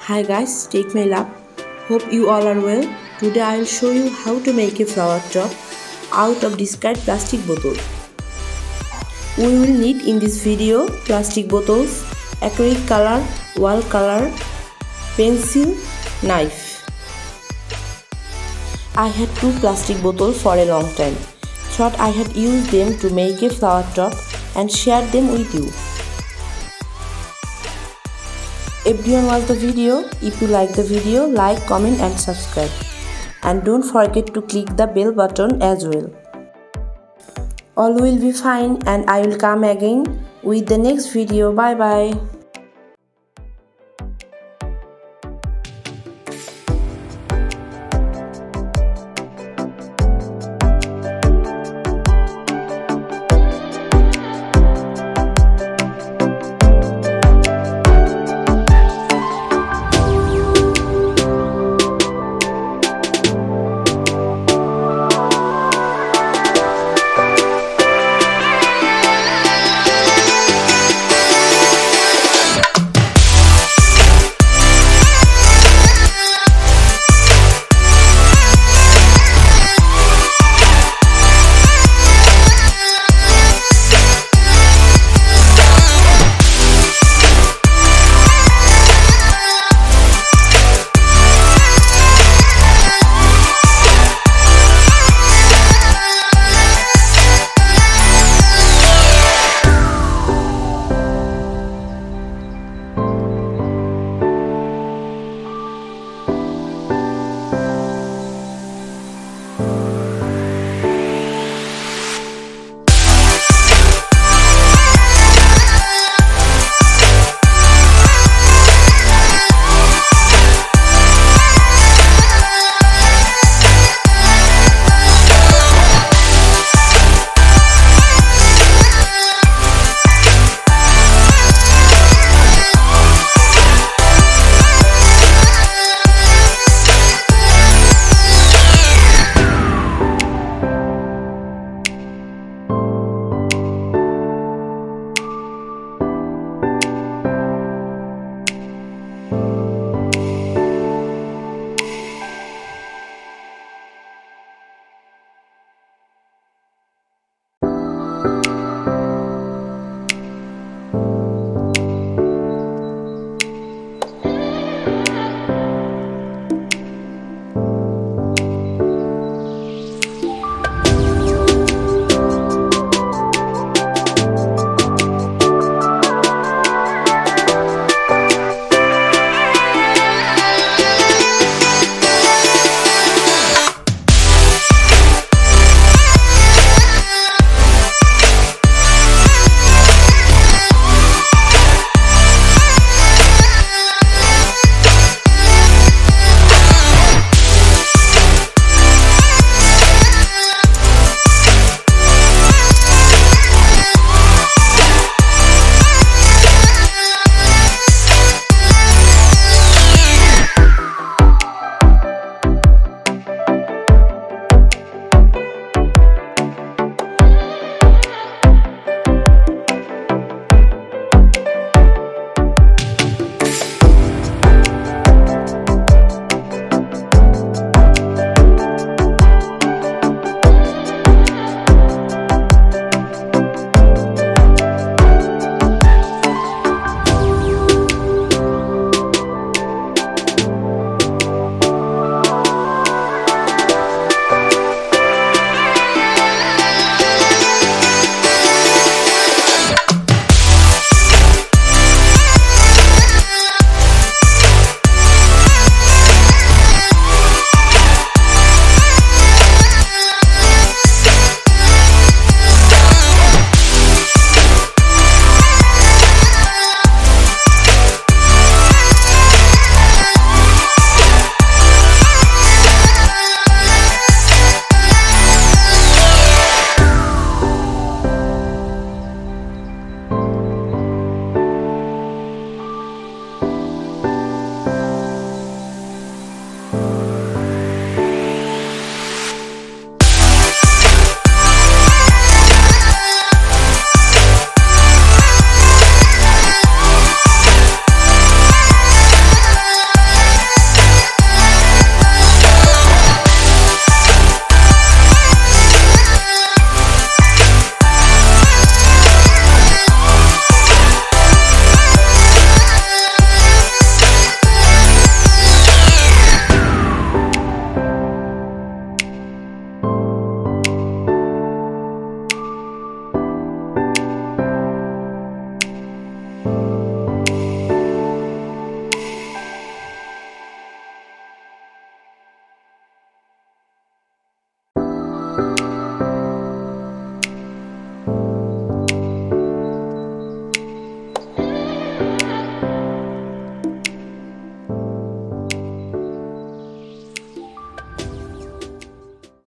Hi guys, take my lap. Hope you all are well. Today I will show you how to make a flower top out of discarded plastic bottle. We will need in this video plastic bottles, acrylic color, wall color, pencil, knife. I had two plastic bottles for a long time. Thought I had used them to make a flower top and shared them with you. Everyone watch the video. If you like the video, like, comment and subscribe. And don't forget to click the bell button as well. All will be fine and I will come again with the next video. Bye bye.